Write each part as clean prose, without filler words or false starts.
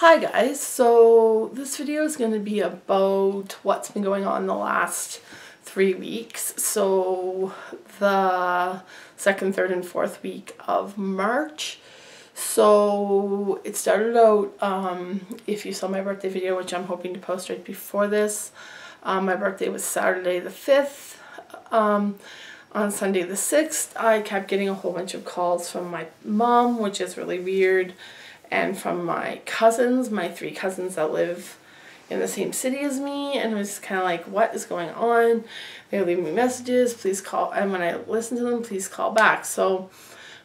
Hi guys, so this video is going to be about what's been going on the last 3 weeks. So the second, third, and fourth week of March. So it started out, if you saw my birthday video, which I'm hoping to post right before this, my birthday was Saturday the 5th. On Sunday the 6th, I kept getting a whole bunch of calls from my mom, which is really weird, and from my cousins, my 3 cousins that live in the same city as me, and it was kind of like, what is going on? They were leaving me messages, please call, and when I listened to them, please call back. So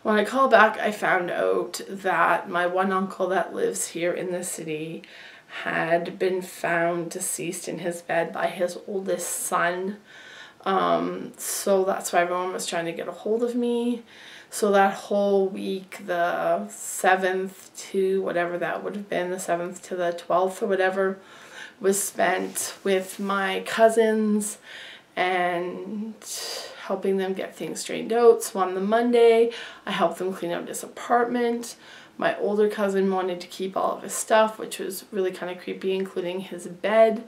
when I called back, I found out that my one uncle that lives here in the city had been found deceased in his bed by his oldest son. So that's why everyone was trying to get a hold of me. So that whole week, the 7th to whatever that would have been, the 7th to the 12th or whatever, was spent with my cousins and helping them get things straightened out. So on the Monday, I helped them clean out his apartment. My older cousin wanted to keep all of his stuff, which was really kind of creepy, including his bed.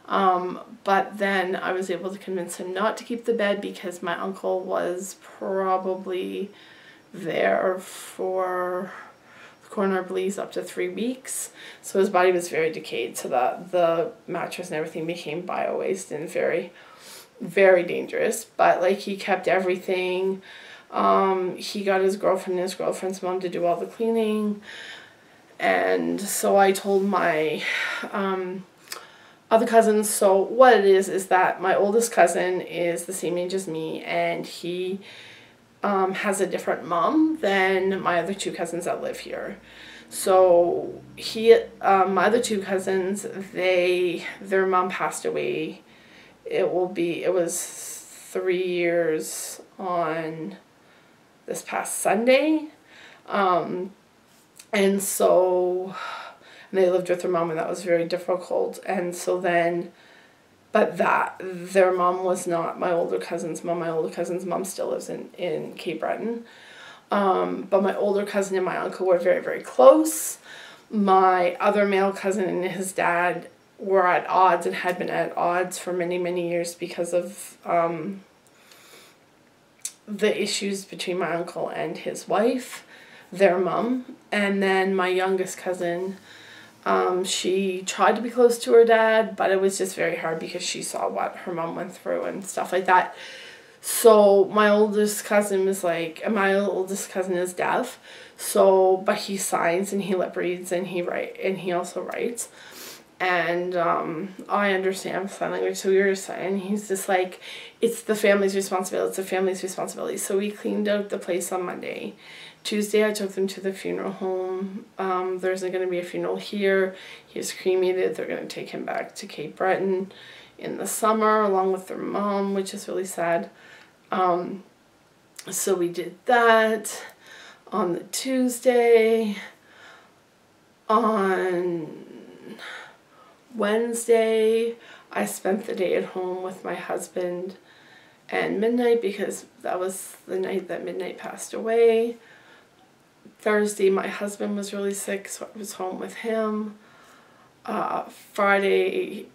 But then I was able to convince him not to keep the bed because my uncle was probably there for the coroner believes up to 3 weeks. So his body was very decayed, so that the mattress and everything became bio-waste and very, very dangerous. But like, he kept everything. He got his girlfriend and his girlfriend's mom to do all the cleaning. And so I told my other cousins, so what it is that my oldest cousin is the same age as me, and he has a different mom than my other 2 cousins that live here. So my other 2 cousins, their mom passed away. It was 3 years on this past Sunday. And so they lived with their mom, and that was very difficult. And so then, but their mom was not my older cousin's mom. My older cousin's mom still lives in Cape Breton. But my older cousin and my uncle were very, very close. My other male cousin and his dad were at odds and had been at odds for many, many years because of the issues between my uncle and his wife, their mom. And then my youngest cousin, she tried to be close to her dad, but it was just very hard because she saw what her mom went through and stuff like that. So my oldest cousin is deaf, so, but he signs and he lip reads and he also writes. And I understand sign language, so we were saying, he's just like, it's the family's responsibility, it's the family's responsibility. So we cleaned out the place on Monday. Tuesday I took them to the funeral home. There's going to be a funeral here. He was cremated. They're going to take him back to Cape Breton in the summer along with their mom, which is really sad. So we did that on the Tuesday. On Wednesday, I spent the day at home with my husband and Midnight because that was the night that Midnight passed away. Thursday, my husband was really sick, so I was home with him. Friday,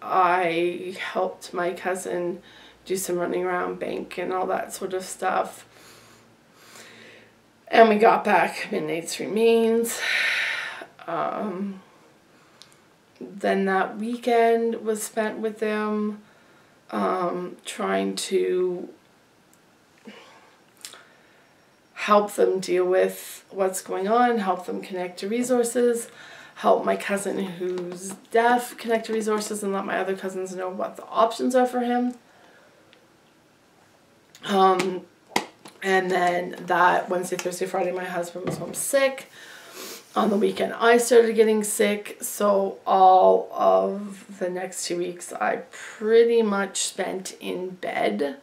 I helped my cousin do some running around bank and all that sort of stuff. And we got back Midnight's remains. Then that weekend was spent with them, trying to help them deal with what's going on, help them connect to resources, help my cousin who's deaf connect to resources, and let my other cousins know what the options are for him. And then that Wednesday, Thursday, Friday, my husband was home sick. On the weekend, I started getting sick, so all of the next 2 weeks, I pretty much spent in bed.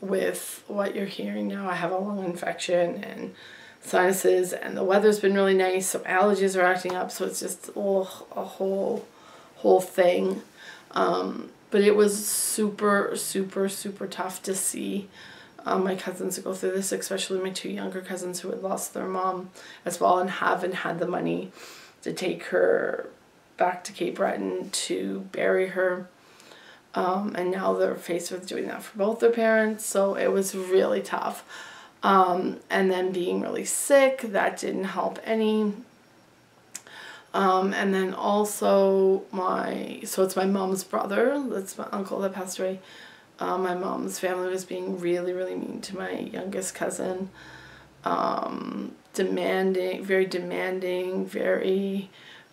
With what you're hearing now, I have a lung infection and sinuses, and the weather's been really nice, so allergies are acting up, so it's just a whole thing. But it was super, super, super tough to see my cousins to go through this, especially my 2 younger cousins who had lost their mom as well and haven't had the money to take her back to Cape Breton to bury her. And now they're faced with doing that for both their parents, so it was really tough. And then being really sick, that didn't help any. And then also so it's my mom's brother, that's my uncle that passed away. My mom's family was being really, really mean to my youngest cousin. Demanding, very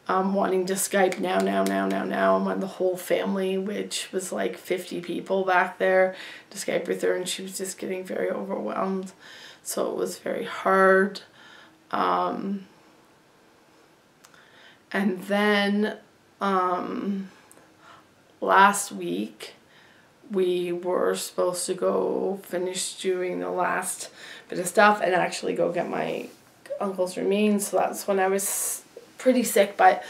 wanting to Skype now, and wanted the whole family, which was like 50 people back there, to Skype with her, and she was just getting very overwhelmed. So it was very hard. And then last week we were supposed to go finish doing the last bit of stuff and actually go get my uncle's remains. So that's when I was pretty sick, but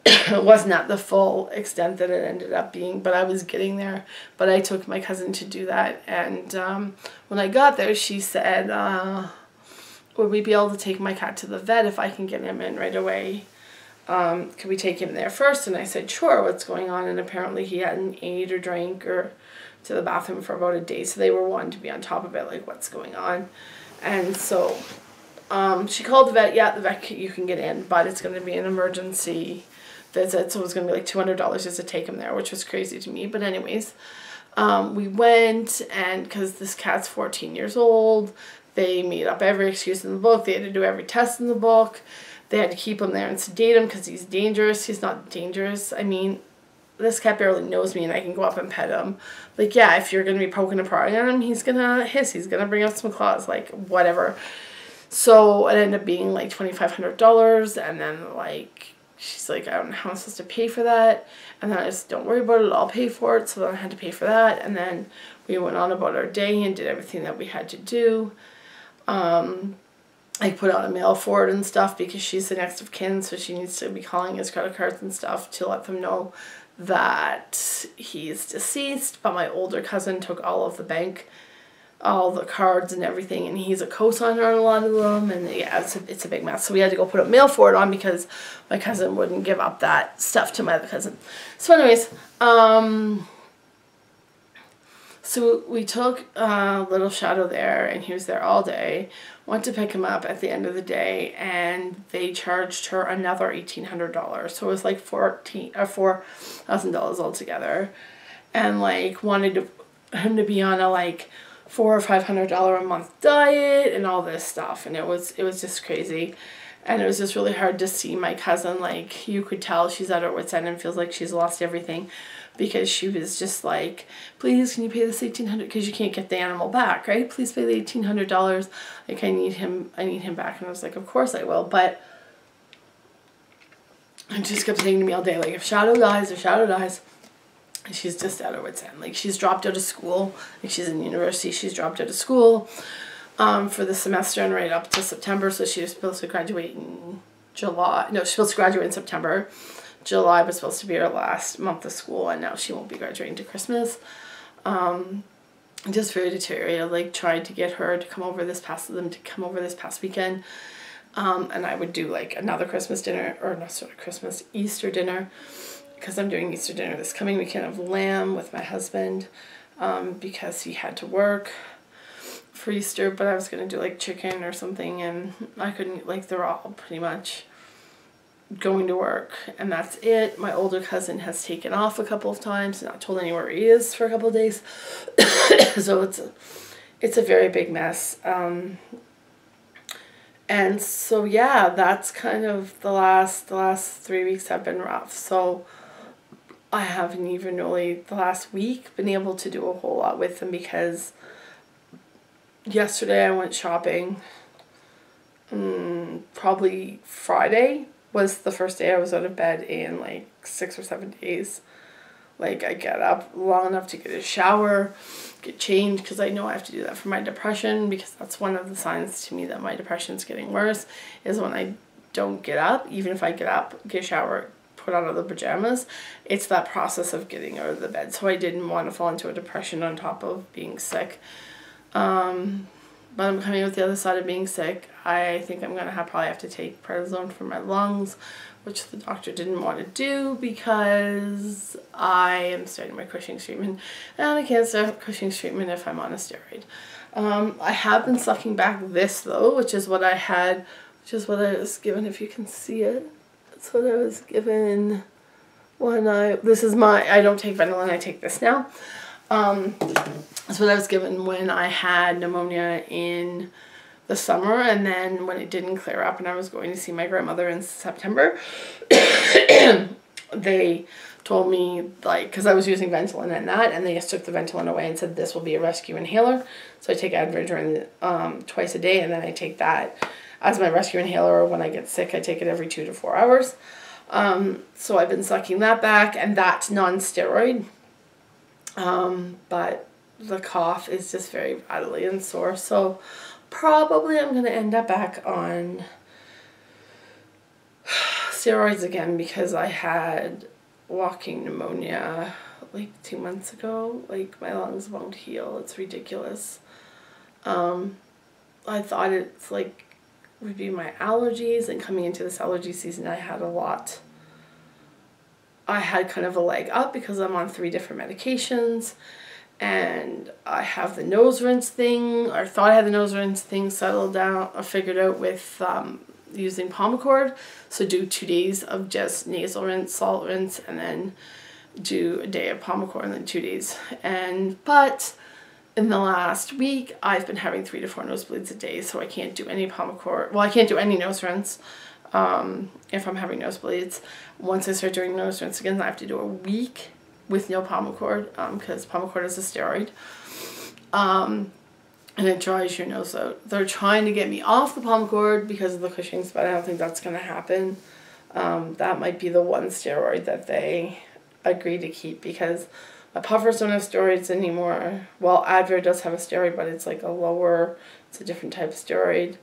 it wasn't at the full extent that it ended up being, but I was getting there. But I took my cousin to do that, and when I got there, she said, would we be able to take my cat to the vet if I can get him in right away? Could we take him there first? And I said, sure, what's going on? And apparently he hadn't ate or drank or to the bathroom for about a day, so they were wanting to be on top of it, like, what's going on? And so she called the vet. Yeah, the vet, you can get in, but it's going to be an emergency visit, so it was going to be like $200 just to take him there, which was crazy to me. But anyways, we went, and because this cat's 14 years old, they made up every excuse in the book. They had to do every test in the book. They had to keep him there and sedate him because he's dangerous. He's not dangerous. I mean, this cat barely knows me, and I can go up and pet him. Like, yeah, if you're going to be poking and prying on him, he's going to hiss. He's going to bring out some claws, like, whatever. So it ended up being like $2,500, and then, like, she's like, I don't know how I'm supposed to pay for that. And then I just, don't worry about it, I'll pay for it. So then I had to pay for that, and then we went on about our day and did everything that we had to do. I put out a mail for it and stuff because she's the next of kin, so she needs to be calling his credit cards and stuff to let them know that he's deceased. But my older cousin took all of the bank, all the cards and everything, and he's a co-signer on a lot of them, and yeah, it's a big mess. So we had to go put a mail for it on because my cousin wouldn't give up that stuff to my other cousin. So anyways, so we took Little Shadow there, and he was there all day. Went to pick him up at the end of the day, and they charged her another $1,800. So it was like $4,000 altogether, and like wanted him to be on a like $400 or $500 a month diet and all this stuff, and it was just crazy. And it was just really hard to see my cousin. Like, you could tell she's at her wit's end and feels like she's lost everything, because she was just like, please, can you pay this $1,800, because you can't get the animal back, right? Please pay the $1,800. Like, I need him back. And I was like, of course I will. But I just kept saying to me all day, like, if Shadow dies, and she's just at her wit's end. Like, she's dropped out of school. Like, she's in university. She's dropped out of school for the semester and right up to September. So she was supposed to graduate in July. No, she's supposed to graduate in September. July was supposed to be her last month of school, and now she won't be graduating to Christmas. Just very deteriorated. Like, tried to get her to come over this past weekend. And I would do like another Christmas dinner, or not sort of Christmas, Easter dinner, because I'm doing Easter dinner this coming weekend of lamb with my husband, because he had to work for Easter, but I was going to do like chicken or something, and I couldn't, like, they're all pretty much going to work, and that's it. My older cousin has taken off a couple of times, not told anywhere he is for a couple of days. So it's a very big mess. And so yeah, that's kind of the last 3 weeks have been rough. So I haven't even really the last week been able to do a whole lot with them, because yesterday I went shopping. Probably Friday was the first day I was out of bed in like 6 or 7 days. Like, I get up long enough to get a shower, get changed, because I know I have to do that for my depression, because that's one of the signs to me that my depression's getting worse, is when I don't get up. Even if I get up, get a shower, put on other pajamas, it's that process of getting out of the bed. So I didn't want to fall into a depression on top of being sick. But I'm coming out the other side of being sick. I think I'm going to probably have to take prednisone for my lungs, which the doctor didn't want to do because I am starting my Cushing's treatment. And I can't start Cushing's treatment if I'm on a steroid. I have been sucking back this though, which is what I was given, if you can see it. That's what I was given when I don't take Ventolin, I take this now. That's what I was given when I had pneumonia in the summer, and then when it didn't clear up and I was going to see my grandmother in September, they told me, like, because I was using Ventolin and that, and they just took the Ventolin away and said this will be a rescue inhaler. So I take Advil during twice a day, and then I take that as my rescue inhaler. When I get sick, I take it every 2 to 4 hours. So I've been sucking that back, and that's non-steroid. But the cough is just very badly and sore, so probably I'm going to end up back on steroids again because I had walking pneumonia like 2 months ago. Like, my lungs won't heal. It's ridiculous. I thought it's like would be my allergies, and coming into this allergy season I had kind of a leg up because I'm on 3 different medications, and I have the nose rinse thing, or thought I had the nose rinse thing settled down or figured out with using Pomacord. So do 2 days of just nasal rinse, salt rinse, and then do a day of Pomacord and then 2 days. But in the last week I've been having 3 to 4 nosebleeds a day, so I can't do any Pomacord. Well, I can't do any nose rinse if I'm having nosebleeds. Once I start doing nose rinse again, I have to do a week with no Pomacord, because Pomacord is a steroid, and it dries your nose out. They're trying to get me off the Pomacord because of the Cushing's, but I don't think that's going to happen. That might be the one steroid that they agree to keep, because my puffers don't have steroids anymore. Well, Advil does have a steroid, but it's like it's a different type of steroid.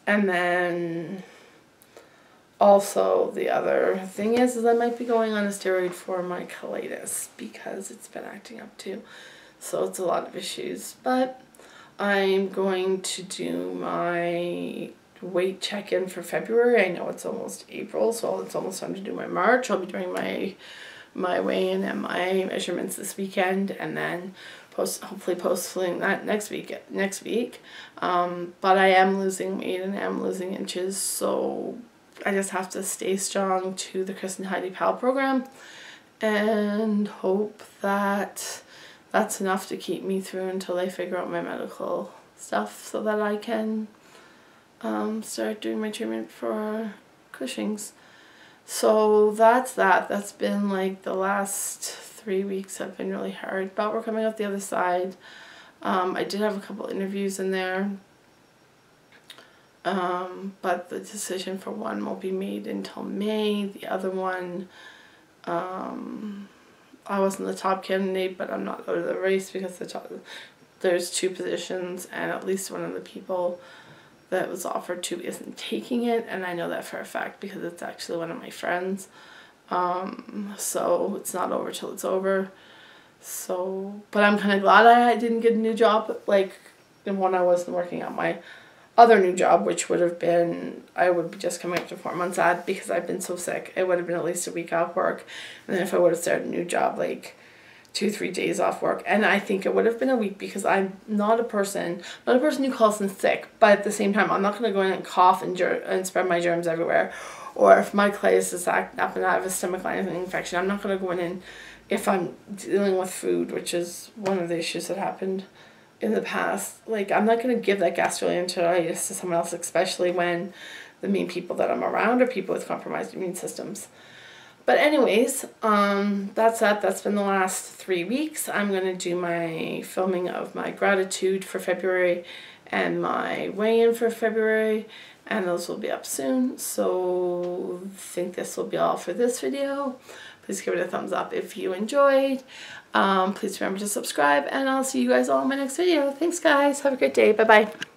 And then also the other thing is I might be going on a steroid for my colitis because it's been acting up too. So it's a lot of issues. But I'm going to do my weight check-in for February. I know it's almost April, so it's almost time to do my March. I'll be doing my weigh-in and my measurements this weekend, and then hopefully posting that next week. But I am losing weight and I am losing inches, so I just have to stay strong to the Chris and Heidi Pal program and hope that that's enough to keep me through until they figure out my medical stuff so that I can start doing my treatment for Cushing's. So that's that. That's been like the last 3 weeks have been really hard, but we're coming out the other side. I did have a couple interviews in there, but the decision for one won't be made until May. The other one, I wasn't the top candidate, but I'm not out of the race because there's 2 positions, and at least one of the people that was offered to isn't taking it, and I know that for a fact because it's actually one of my friends. So it's not over till it's over. So, but I'm kind of glad I didn't get a new job, like when I wasn't working at my other new job, which would have been, I would be just coming up to 4 months at, because I've been so sick. It would have been at least a week off work, and then if I would have started a new job, like 2-3 days off work, and I think it would have been a week because I'm not a person who calls in sick, but at the same time, I'm not going to go in and cough and spread my germs everywhere. Or if my colitis is acting up and I have a stomach lining infection, I'm not going to go in and, if I'm dealing with food, which is one of the issues that happened in the past, like, I'm not going to give that gastroenteritis to someone else, especially when the main people that I'm around are people with compromised immune systems. But anyways, that's that. That's been the last 3 weeks. I'm going to do my filming of my gratitude for February and my weigh-in for February, and those will be up soon. So I think this will be all for this video. Please give it a thumbs up if you enjoyed. Please remember to subscribe, and I'll see you guys all in my next video. Thanks, guys. Have a great day. Bye-bye.